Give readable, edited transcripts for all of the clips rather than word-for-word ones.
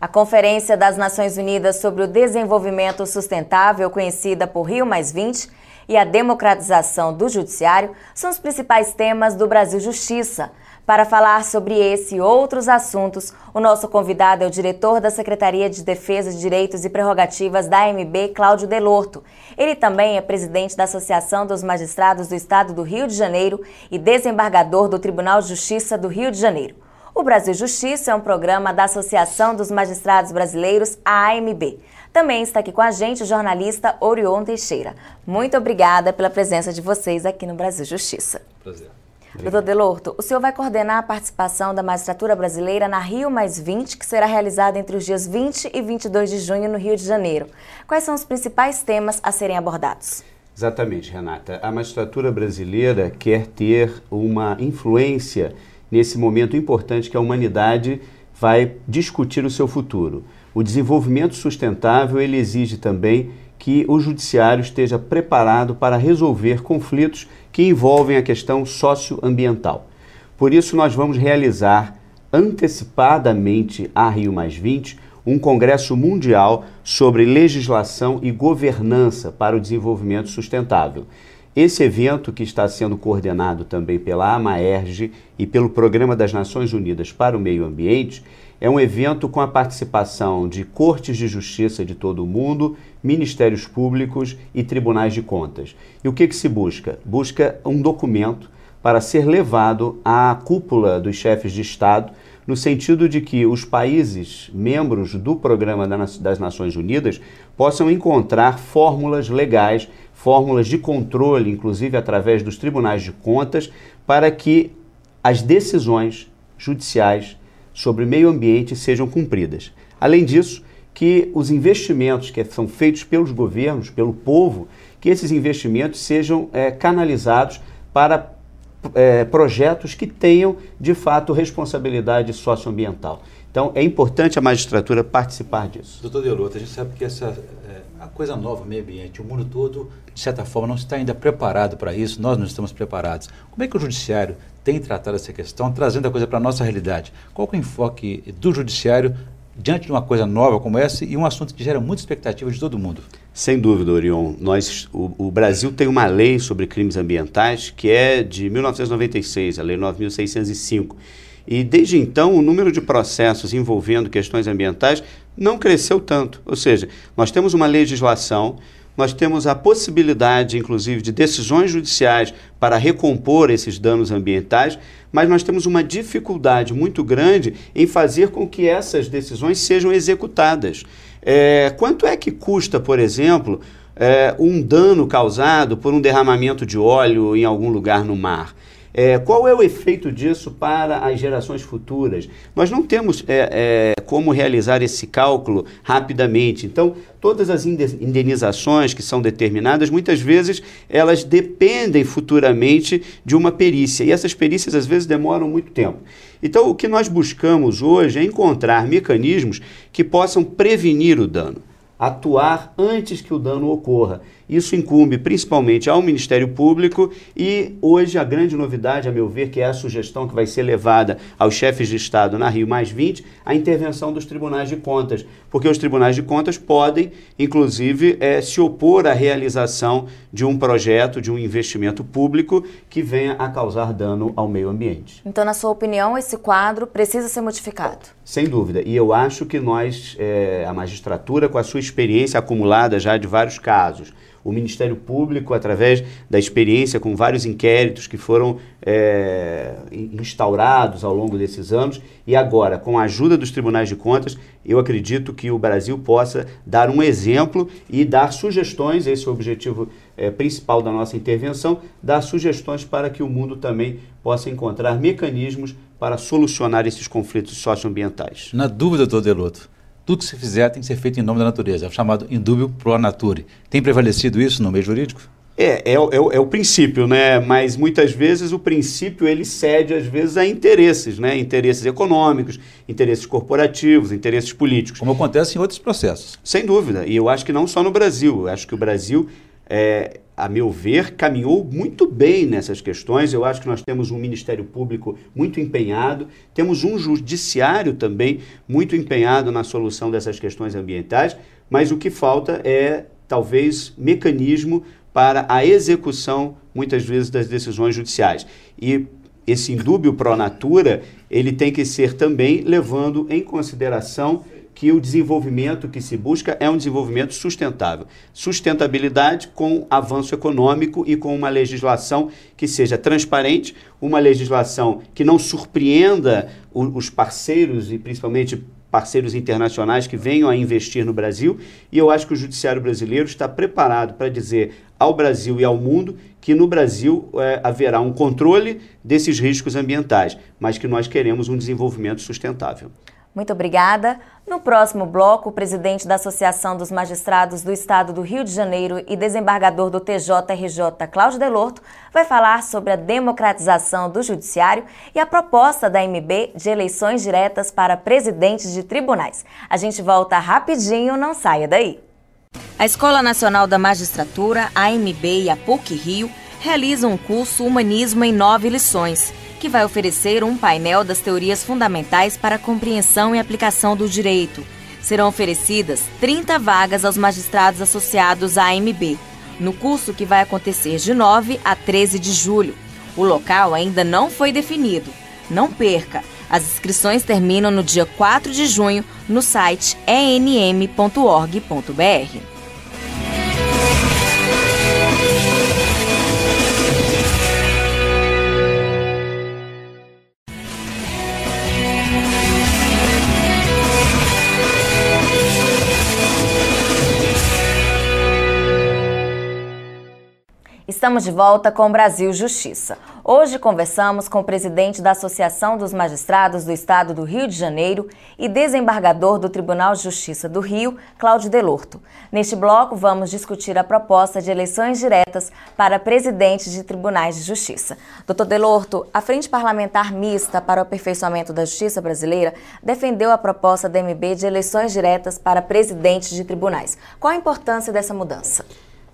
A Conferência das Nações Unidas sobre o Desenvolvimento Sustentável, conhecida por Rio+20, e a democratização do Judiciário são os principais temas do Brasil Justiça. Para falar sobre esse e outros assuntos, o nosso convidado é o diretor da Secretaria de Defesa de Direitos e Prerrogativas da AMB, Cláudio Delorto. Ele também é presidente da Associação dos Magistrados do Estado do Rio de Janeiro e desembargador do Tribunal de Justiça do Rio de Janeiro. O Brasil Justiça é um programa da Associação dos Magistrados Brasileiros, a AMB. Também está aqui com a gente o jornalista Orion Teixeira. Muito obrigada pela presença de vocês aqui no Brasil Justiça. Prazer. Doutor Delorto, o senhor vai coordenar a participação da magistratura brasileira na Rio+20, que será realizada entre os dias 20 e 22 de junho no Rio de Janeiro. Quais são os principais temas a serem abordados? Exatamente, Renata. A magistratura brasileira quer ter uma influência nesse momento importante que a humanidade vai discutir o seu futuro. O desenvolvimento sustentável, ele exige também que o judiciário esteja preparado para resolver conflitos que envolvem a questão socioambiental. Por isso, nós vamos realizar antecipadamente a Rio+20 um congresso mundial sobre legislação e governança para o desenvolvimento sustentável. Esse evento, que está sendo coordenado também pela AMAERJ e pelo Programa das Nações Unidas para o Meio Ambiente, é um evento com a participação de cortes de justiça de todo o mundo, ministérios públicos e tribunais de contas. E o que se busca? Busca um documento para ser levado à cúpula dos chefes de Estado, no sentido de que os países membros do Programa das Nações Unidas possam encontrar fórmulas legais, fórmulas de controle, inclusive através dos tribunais de contas, para que as decisões judiciais sobre meio ambiente sejam cumpridas. Além disso, que os investimentos que são feitos pelos governos, pelo povo, que esses investimentos sejam canalizados para projetos que tenham, de fato, responsabilidade socioambiental. Então, é importante a magistratura participar disso. Doutor Delorto, a gente sabe que a coisa nova, o meio ambiente, o mundo todo, de certa forma, não está ainda preparado para isso, nós não estamos preparados. Como é que o judiciário tem tratado essa questão, trazendo a coisa para a nossa realidade? Qual que é o enfoque do judiciário diante de uma coisa nova como essa e um assunto que gera muita expectativa de todo mundo? Sem dúvida, Orion. O Brasil tem uma lei sobre crimes ambientais que é de 1996, a Lei 9.605. E desde então o número de processos envolvendo questões ambientais não cresceu tanto. Ou seja, nós temos uma legislação, nós temos a possibilidade, inclusive, de decisões judiciais para recompor esses danos ambientais, mas nós temos uma dificuldade muito grande em fazer com que essas decisões sejam executadas. Quanto é que custa, por exemplo, um dano causado por um derramamento de óleo em algum lugar no mar? Qual é o efeito disso para as gerações futuras? Nós não temos como realizar esse cálculo rapidamente. Então, todas as indenizações que são determinadas, muitas vezes, elas dependem futuramente de uma perícia. E essas perícias, às vezes, demoram muito tempo. Então, o que nós buscamos hoje é encontrar mecanismos que possam prevenir o dano, atuar antes que o dano ocorra. Isso incumbe principalmente ao Ministério Público e hoje a grande novidade, a meu ver, que é a sugestão que vai ser levada aos chefes de Estado na Rio+20, a intervenção dos tribunais de contas, porque os tribunais de contas podem, inclusive, se opor à realização de um projeto, de um investimento público que venha a causar dano ao meio ambiente. Então, na sua opinião, esse quadro precisa ser modificado? Sem dúvida. E eu acho que nós, a magistratura, com a sua experiência acumulada já de vários casos, o Ministério Público, através da experiência com vários inquéritos que foram instaurados ao longo desses anos, e agora, com a ajuda dos tribunais de contas, eu acredito que o Brasil possa dar um exemplo e dar sugestões, esse é o objetivo principal da nossa intervenção, dar sugestões para que o mundo também possa encontrar mecanismos para solucionar esses conflitos socioambientais. Na dúvida, doutor Delorto, tudo que se fizer tem que ser feito em nome da natureza, é o chamado indubio pro nature. Tem prevalecido isso no meio jurídico? É o princípio, né? Mas muitas vezes o princípio ele cede às vezes a interesses, né? Interesses econômicos, interesses corporativos, interesses políticos. Como acontece em outros processos. Sem dúvida, e eu acho que não só no Brasil, eu acho que o Brasil a meu ver, caminhou muito bem nessas questões. Eu acho que nós temos um Ministério Público muito empenhado, temos um Judiciário também muito empenhado na solução dessas questões ambientais, mas o que falta é, talvez, mecanismo para a execução, muitas vezes, das decisões judiciais. E esse indúbio pro natura, ele tem que ser também levando em consideração que o desenvolvimento que se busca é um desenvolvimento sustentável. Sustentabilidade com avanço econômico e com uma legislação que seja transparente, uma legislação que não surpreenda os parceiros e principalmente parceiros internacionais que venham a investir no Brasil. E eu acho que o Judiciário brasileiro está preparado para dizer ao Brasil e ao mundo que no Brasil haverá um controle desses riscos ambientais, mas que nós queremos um desenvolvimento sustentável. Muito obrigada. No próximo bloco, o presidente da Associação dos Magistrados do Estado do Rio de Janeiro e desembargador do TJRJ, Cláudio Delorto, vai falar sobre a democratização do judiciário e a proposta da AMB de eleições diretas para presidentes de tribunais. A gente volta rapidinho, não saia daí. A Escola Nacional da Magistratura, a AMB e a PUC-Rio realizam um curso Humanismo em 9 lições, que vai oferecer um painel das teorias fundamentais para a compreensão e aplicação do direito. Serão oferecidas 30 vagas aos magistrados associados à AMB, no curso que vai acontecer de 9 a 13 de julho. O local ainda não foi definido. Não perca! As inscrições terminam no dia 4 de junho no site enm.org.br. Estamos de volta com o Brasil Justiça. Hoje conversamos com o presidente da Associação dos Magistrados do Estado do Rio de Janeiro e desembargador do Tribunal de Justiça do Rio, Cláudio Delorto. Neste bloco, vamos discutir a proposta de eleições diretas para presidentes de tribunais de justiça. Doutor Delorto, a Frente Parlamentar Mista para o Aperfeiçoamento da Justiça Brasileira defendeu a proposta da AMB de eleições diretas para presidentes de tribunais. Qual a importância dessa mudança?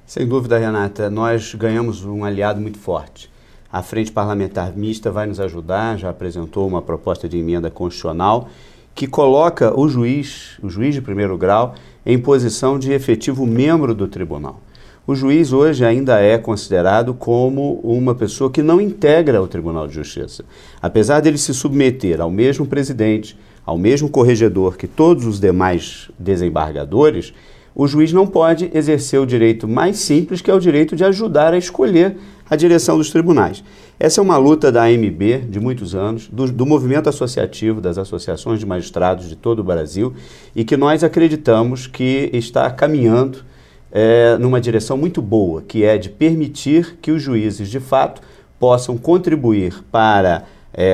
Sem dúvida, Renata, nós ganhamos um aliado muito forte. A Frente Parlamentar Mista vai nos ajudar, já apresentou uma proposta de emenda constitucional que coloca o juiz de primeiro grau, em posição de efetivo membro do tribunal. O juiz hoje ainda é considerado como uma pessoa que não integra o Tribunal de Justiça. Apesar dele se submeter ao mesmo presidente, ao mesmo corregedor que todos os demais desembargadores, o juiz não pode exercer o direito mais simples, que é o direito de ajudar a escolher a direção dos tribunais. Essa é uma luta da AMB de muitos anos, do movimento associativo, das associações de magistrados de todo o Brasil, e que nós acreditamos que está caminhando numa direção muito boa, que é de permitir que os juízes, de fato, possam contribuir para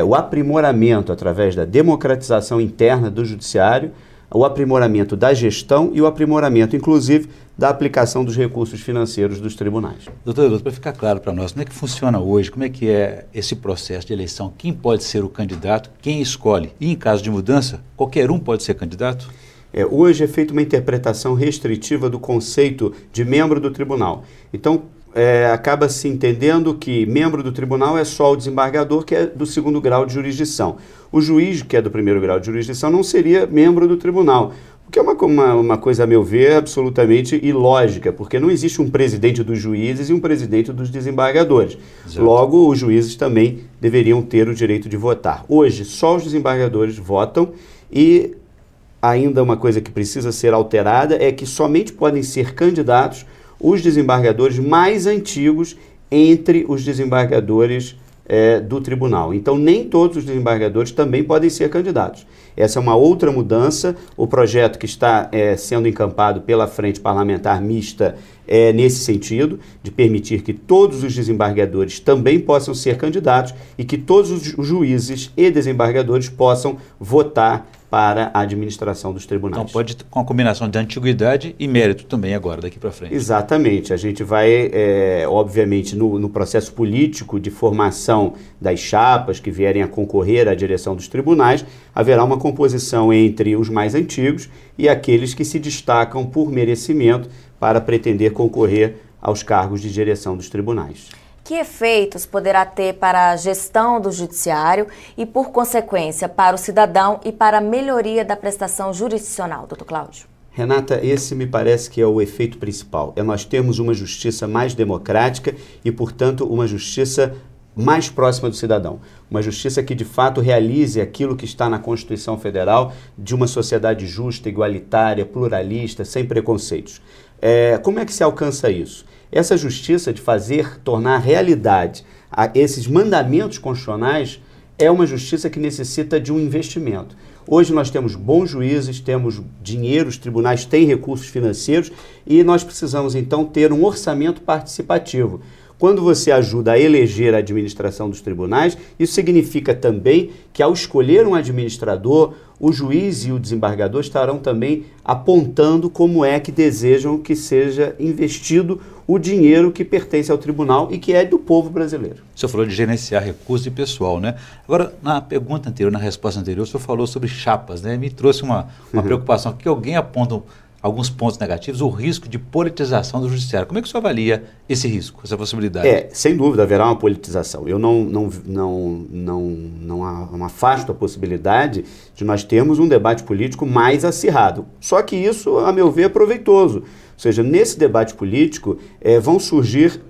o aprimoramento, através da democratização interna do judiciário, o aprimoramento da gestão e o aprimoramento, inclusive, da aplicação dos recursos financeiros dos tribunais. Doutor, para ficar claro para nós, como é que funciona hoje, como é que é esse processo de eleição? Quem pode ser o candidato, quem escolhe? E em caso de mudança, qualquer um pode ser candidato? Hoje é feita uma interpretação restritiva do conceito de membro do tribunal. Então, acaba se entendendo que membro do tribunal é só o desembargador, que é do segundo grau de jurisdição. O juiz, que é do primeiro grau de jurisdição, não seria membro do tribunal, o que é uma coisa, a meu ver, absolutamente ilógica, porque não existe um presidente dos juízes e um presidente dos desembargadores. Exato. Logo, os juízes também deveriam ter o direito de votar. Hoje, só os desembargadores votam e ainda uma coisa que precisa ser alterada é que somente podem ser candidatos os desembargadores mais antigos entre os desembargadores do tribunal. Então, nem todos os desembargadores também podem ser candidatos. Essa é uma outra mudança. O projeto que está sendo encampado pela Frente Parlamentar Mista é nesse sentido, de permitir que todos os desembargadores também possam ser candidatos e que todos os juízes e desembargadores possam votar para a administração dos tribunais. Então pode com a combinação de antiguidade e mérito também agora, daqui para frente. Exatamente. A gente vai, obviamente, no processo político de formação das chapas que vierem a concorrer à direção dos tribunais, haverá uma composição entre os mais antigos e aqueles que se destacam por merecimento para pretender concorrer aos cargos de direção dos tribunais. Que efeitos poderá ter para a gestão do judiciário e, por consequência, para o cidadão e para a melhoria da prestação jurisdicional, doutor Cláudio? Renata, esse me parece que é o efeito principal. É nós termos uma justiça mais democrática e, portanto, uma justiça mais próxima do cidadão. Uma justiça que, de fato, realize aquilo que está na Constituição Federal de uma sociedade justa, igualitária, pluralista, sem preconceitos. Como é que se alcança isso? Essa justiça de tornar realidade esses mandamentos constitucionais é uma justiça que necessita de um investimento. Hoje nós temos bons juízes, temos dinheiro, os tribunais têm recursos financeiros e nós precisamos, então, ter um orçamento participativo. Quando você ajuda a eleger a administração dos tribunais, isso significa também que, ao escolher um administrador, o juiz e o desembargador estarão também apontando como é que desejam que seja investido o dinheiro que pertence ao tribunal e que é do povo brasileiro. O senhor falou de gerenciar recursos de pessoal, né? Agora, na pergunta anterior, na resposta anterior, o senhor falou sobre chapas, né? Me trouxe uma preocupação, que alguém aponta alguns pontos negativos, o risco de politização do judiciário. Como é que o senhor avalia esse risco, essa possibilidade? Sem dúvida haverá uma politização. Eu não afasto a possibilidade de nós termos um debate político mais acirrado. Só que isso, a meu ver, é proveitoso. Ou seja, nesse debate político vão surgir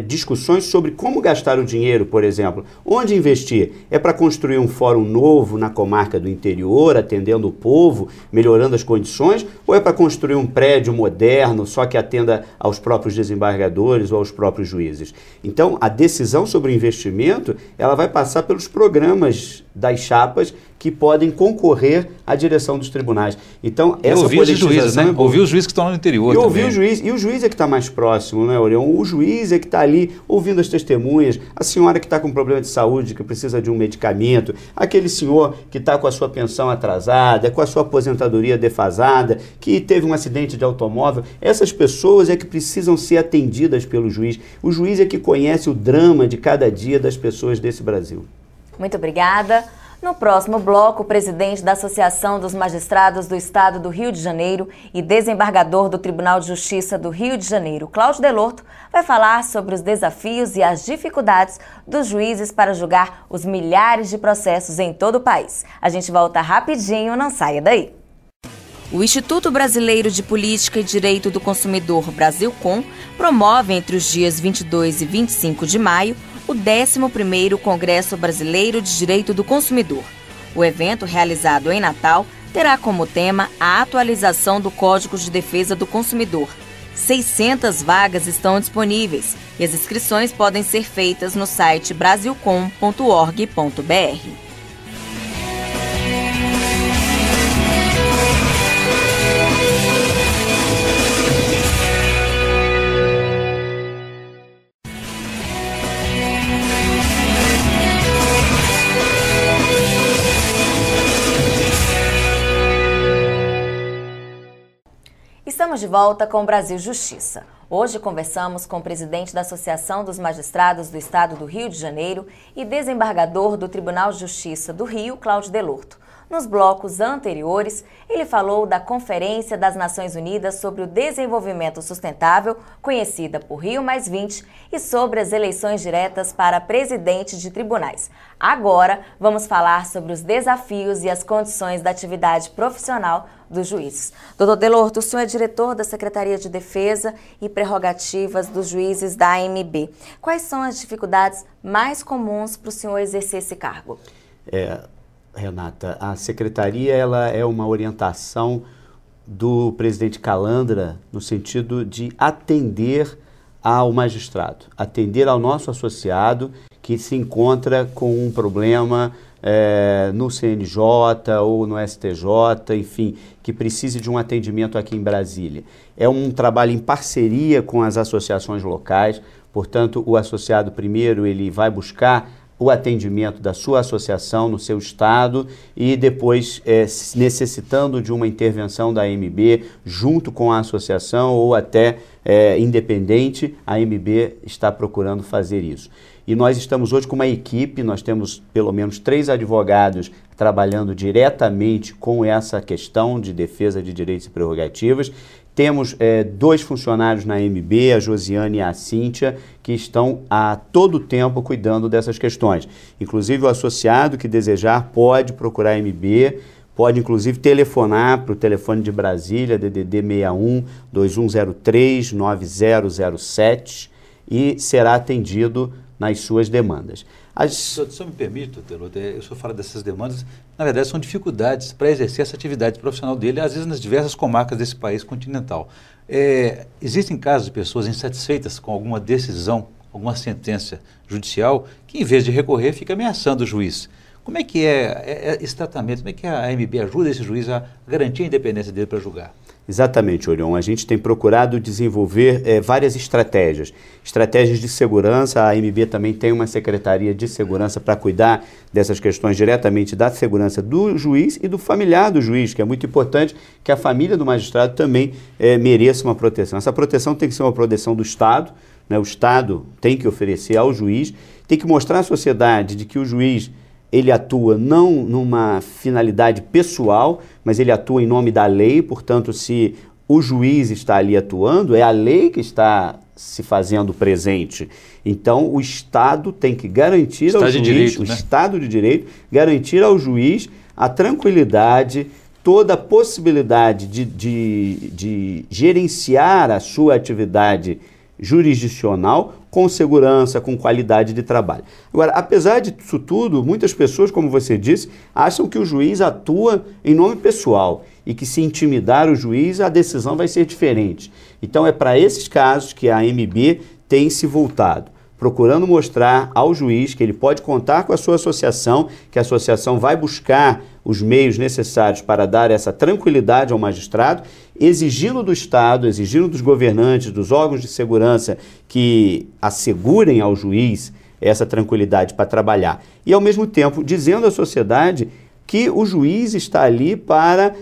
discussões sobre como gastar o dinheiro, por exemplo. Onde investir? É para construir um fórum novo na comarca do interior, atendendo o povo, melhorando as condições? Ou é para construir um prédio moderno, só que atenda aos próprios desembargadores ou aos próprios juízes? Então, a decisão sobre o investimento, ela vai passar pelos programas das chapas que podem concorrer à direção dos tribunais. Então, essa politização... Ouvir os juízes que estão lá no interior também. Ouvir o juiz, e o juiz é que está mais próximo, né, Orion? O juiz é que está ali ouvindo as testemunhas, a senhora que está com problema de saúde, que precisa de um medicamento, aquele senhor que está com a sua pensão atrasada, com a sua aposentadoria defasada, que teve um acidente de automóvel. Essas pessoas é que precisam ser atendidas pelo juiz. O juiz é que conhece o drama de cada dia das pessoas desse Brasil. Muito obrigada. No próximo bloco, o presidente da Associação dos Magistrados do Estado do Rio de Janeiro e desembargador do Tribunal de Justiça do Rio de Janeiro, Cláudio Delorto, vai falar sobre os desafios e as dificuldades dos juízes para julgar os milhares de processos em todo o país. A gente volta rapidinho, não saia daí. O Instituto Brasileiro de Política e Direito do Consumidor, Brasilcom, promove entre os dias 22 e 25 de maio o 11º Congresso Brasileiro de Direito do Consumidor. O evento, realizado em Natal, terá como tema a atualização do Código de Defesa do Consumidor. 600 vagas estão disponíveis e as inscrições podem ser feitas no site brasilcom.org.br. Estamos de volta com o Brasil Justiça. Hoje conversamos com o presidente da Associação dos Magistrados do Estado do Rio de Janeiro e desembargador do Tribunal de Justiça do Rio, Cláudio Delorto. Nos blocos anteriores, ele falou da Conferência das Nações Unidas sobre o Desenvolvimento Sustentável, conhecida por Rio+20, e sobre as eleições diretas para presidente de tribunais. Agora, vamos falar sobre os desafios e as condições da atividade profissional dos juízes. Doutor Delorto, o senhor é diretor da Secretaria de Defesa e Prerrogativas dos Juízes da AMB. Quais são as dificuldades mais comuns para o senhor exercer esse cargo? Renata, a secretaria ela é uma orientação do presidente Calandra no sentido de atender ao magistrado, atender ao nosso associado que se encontra com um problema no CNJ ou no STJ, enfim, que precise de um atendimento aqui em Brasília. É um trabalho em parceria com as associações locais, portanto, o associado primeiro ele vai buscar o atendimento da sua associação no seu estado e depois, necessitando de uma intervenção da AMB junto com a associação ou até independente, a AMB está procurando fazer isso. E nós estamos hoje com uma equipe, nós temos pelo menos 3 advogados trabalhando diretamente com essa questão de defesa de direitos e prerrogativas, Temos 2 funcionários na AMB, a Josiane e a Cíntia, que estão a todo tempo cuidando dessas questões. Inclusive, o associado que desejar pode procurar a AMB, pode inclusive telefonar para o telefone de Brasília, DDD 61 2103 9007, e será atendido nas suas demandas. Se eu me permite, Teloto, o senhor fala dessas demandas, na verdade são dificuldades para exercer essa atividade profissional dele, às vezes nas diversas comarcas desse país continental. Existem casos de pessoas insatisfeitas com alguma decisão, alguma sentença judicial, que em vez de recorrer, fica ameaçando o juiz. Como é que é esse tratamento? Como é que a AMB ajuda esse juiz a garantir a independência dele para julgar? Exatamente, Orion. A gente tem procurado desenvolver várias estratégias. Estratégias de segurança, a AMB também tem uma secretaria de segurança para cuidar dessas questões diretamente da segurança do juiz e do familiar do juiz, que é muito importante que a família do magistrado também mereça uma proteção. Essa proteção tem que ser uma proteção do Estado, né? O Estado tem que oferecer ao juiz, tem que mostrar à sociedade de que o juiz ele atua não numa finalidade pessoal, mas ele atua em nome da lei, portanto, se o juiz está ali atuando, é a lei que está se fazendo presente. Então, o Estado tem que garantir ao juiz, o Estado de Direito, garantir ao juiz a tranquilidade, toda a possibilidade de gerenciar a sua atividade jurisdicional com segurança, com qualidade de trabalho. Agora, apesar disso tudo, muitas pessoas, como você disse, acham que o juiz atua em nome pessoal e que se intimidar o juiz, a decisão vai ser diferente. Então, é para esses casos que a AMB tem se voltado, procurando mostrar ao juiz que ele pode contar com a sua associação, que a associação vai buscar os meios necessários para dar essa tranquilidade ao magistrado, exigindo do Estado, exigindo dos governantes, dos órgãos de segurança que assegurem ao juiz essa tranquilidade para trabalhar. E, ao mesmo tempo, dizendo à sociedade que o juiz está ali para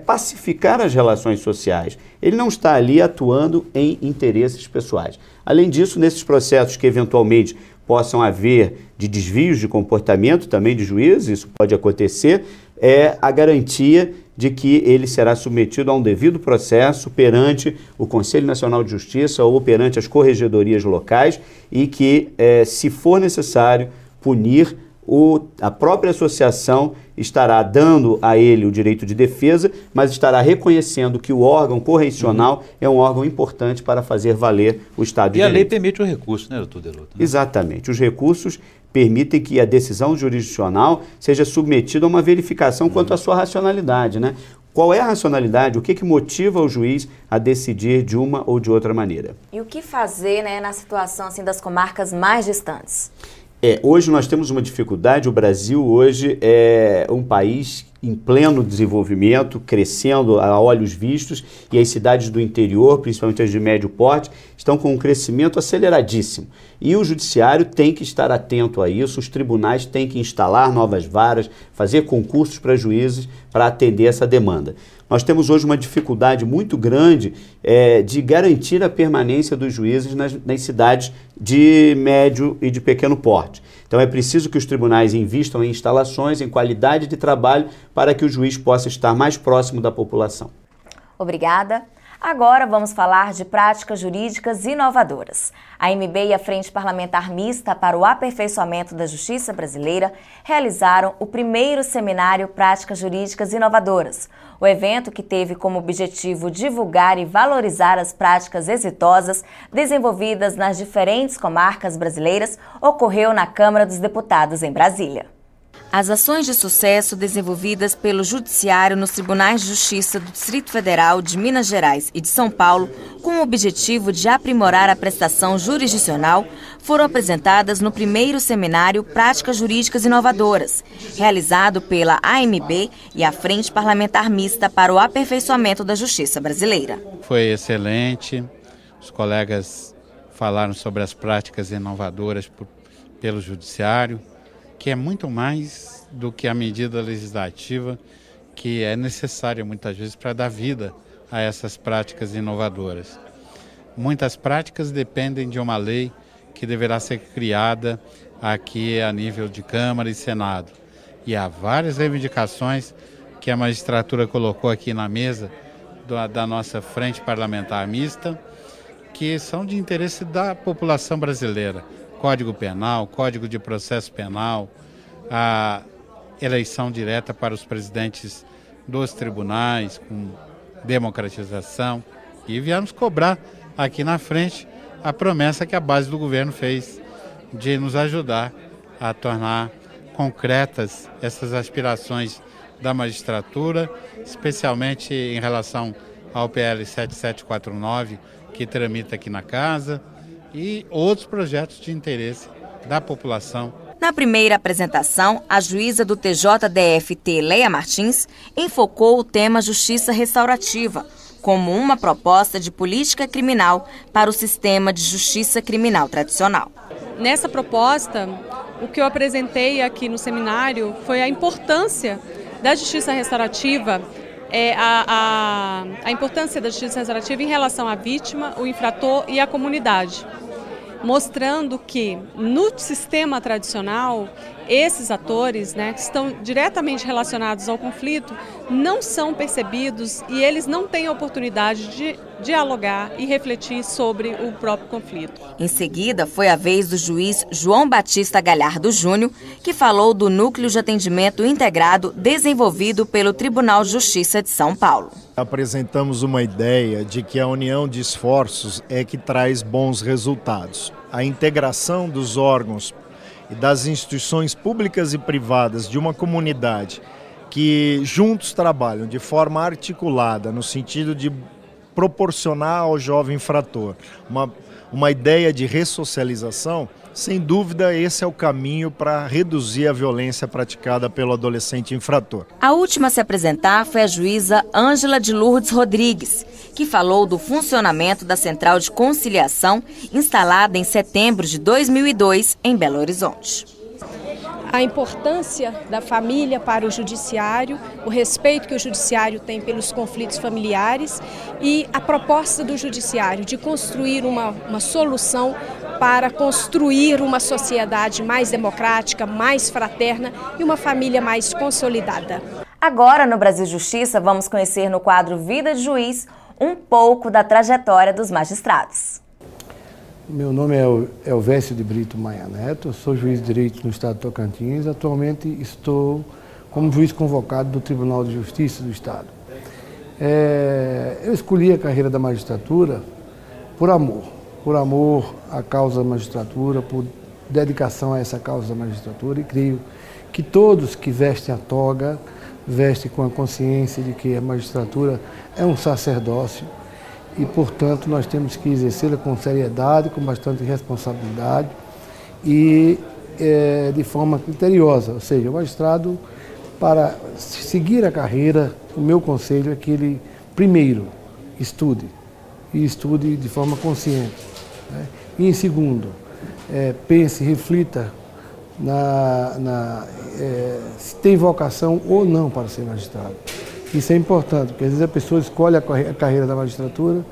pacificar as relações sociais. Ele não está ali atuando em interesses pessoais. Além disso, nesses processos que eventualmente possam haver de desvios de comportamento também de juízes, isso pode acontecer, é a garantia de que ele será submetido a um devido processo perante o Conselho Nacional de Justiça ou perante as corregedorias locais e que, se for necessário, punir, a própria associação estará dando a ele o direito de defesa, mas estará reconhecendo que o órgão correcional é um órgão importante para fazer valer o Estado de Direito. E a lei permite o recurso, né, doutor Teloto? Né? Exatamente. Os recursos permitem que a decisão jurisdicional seja submetida a uma verificação quanto à sua racionalidade, né? Qual é a racionalidade? O que motiva o juiz a decidir de uma ou de outra maneira? E o que fazer, né, na situação assim, das comarcas mais distantes? Hoje nós temos uma dificuldade, o Brasil hoje é um país em pleno desenvolvimento, crescendo a olhos vistos, e as cidades do interior, principalmente as de médio porte, estão com um crescimento aceleradíssimo. E o judiciário tem que estar atento a isso, os tribunais têm que instalar novas varas, fazer concursos para juízes para atender essa demanda. Nós temos hoje uma dificuldade muito grande de garantir a permanência dos juízes nas cidades de médio e de pequeno porte. Então é preciso que os tribunais invistam em instalações, em qualidade de trabalho, para que o juiz possa estar mais próximo da população. Obrigada. Agora vamos falar de práticas jurídicas inovadoras. A AMB e a Frente Parlamentar Mista para o Aperfeiçoamento da Justiça Brasileira realizaram o primeiro seminário Práticas Jurídicas Inovadoras. O evento, que teve como objetivo divulgar e valorizar as práticas exitosas desenvolvidas nas diferentes comarcas brasileiras, ocorreu na Câmara dos Deputados em Brasília. As ações de sucesso desenvolvidas pelo Judiciário nos Tribunais de Justiça do Distrito Federal, de Minas Gerais e de São Paulo, com o objetivo de aprimorar a prestação jurisdicional, foram apresentadas no primeiro seminário Práticas Jurídicas Inovadoras, realizado pela AMB e a Frente Parlamentar Mista para o Aperfeiçoamento da Justiça Brasileira. Foi excelente, os colegas falaram sobre as práticas inovadoras pelo Judiciário, que é muito mais do que a medida legislativa que é necessária muitas vezes para dar vida a essas práticas inovadoras. Muitas práticas dependem de uma lei que deverá ser criada aqui a nível de Câmara e Senado. E há várias reivindicações que a magistratura colocou aqui na mesa da nossa frente parlamentar mista, que são de interesse da população brasileira. Código Penal, Código de Processo Penal, a eleição direta para os presidentes dos tribunais, com democratização, e viemos cobrar aqui na frente a promessa que a base do governo fez de nos ajudar a tornar concretas essas aspirações da magistratura, especialmente em relação ao PL 7749, que tramita aqui na casa, e outros projetos de interesse da população. Na primeira apresentação, a juíza do TJDF-T, Leia Martins, enfocou o tema justiça restaurativa como uma proposta de política criminal para o sistema de justiça criminal tradicional. Nessa proposta, o que eu apresentei aqui no seminário foi a importância da justiça restaurativa, a importância da justiça restaurativa em relação à vítima, o infrator e a comunidade, mostrando que no sistema tradicional, esses atores, que estão diretamente relacionados ao conflito, não são percebidos e eles não têm a oportunidade de dialogar e refletir sobre o próprio conflito. Em seguida, foi a vez do juiz João Batista Galhardo Júnior, que falou do Núcleo de Atendimento Integrado desenvolvido pelo Tribunal de Justiça de São Paulo. Apresentamos uma ideia de que a união de esforços é que traz bons resultados. A integração dos órgãos e das instituições públicas e privadas de uma comunidade que juntos trabalham de forma articulada no sentido de proporcionar ao jovem infrator uma ideia de ressocialização, sem dúvida esse é o caminho para reduzir a violência praticada pelo adolescente infrator. A última a se apresentar foi a juíza Ângela de Lourdes Rodrigues, que falou do funcionamento da Central de Conciliação instalada em setembro de 2002 em Belo Horizonte. A importância da família para o judiciário, o respeito que o judiciário tem pelos conflitos familiares e a proposta do judiciário de construir uma solução para construir uma sociedade mais democrática, mais fraterna e uma família mais consolidada. Agora, no Brasil Justiça, vamos conhecer no quadro Vida de Juiz um pouco da trajetória dos magistrados. Meu nome é Elvésio de Brito Maia Neto, eu sou juiz de direito no estado de Tocantins. Atualmente estou como juiz convocado do Tribunal de Justiça do estado. Eu escolhi a carreira da magistratura por amor à causa da magistratura, por dedicação a essa causa da magistratura, e creio que todos que vestem a toga vestem com a consciência de que a magistratura é um sacerdócio e, portanto, nós temos que exercê-la com seriedade, com bastante responsabilidade e de forma criteriosa. Ou seja, o magistrado, para seguir a carreira, o meu conselho é que ele, primeiro, estude, e estude de forma consciente. E, em segundo, pense, reflita se tem vocação ou não para ser magistrado. Isso é importante, porque às vezes a pessoa escolhe a carreira da magistratura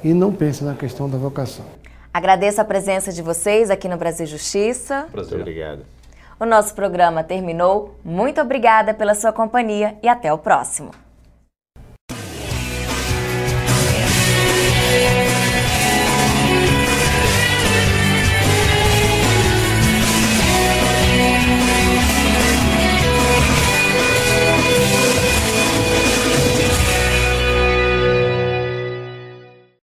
e não pensa na questão da vocação. Agradeço a presença de vocês aqui no Brasil Justiça. Prazer. Muito obrigado. O nosso programa terminou. Muito obrigada pela sua companhia e até o próximo.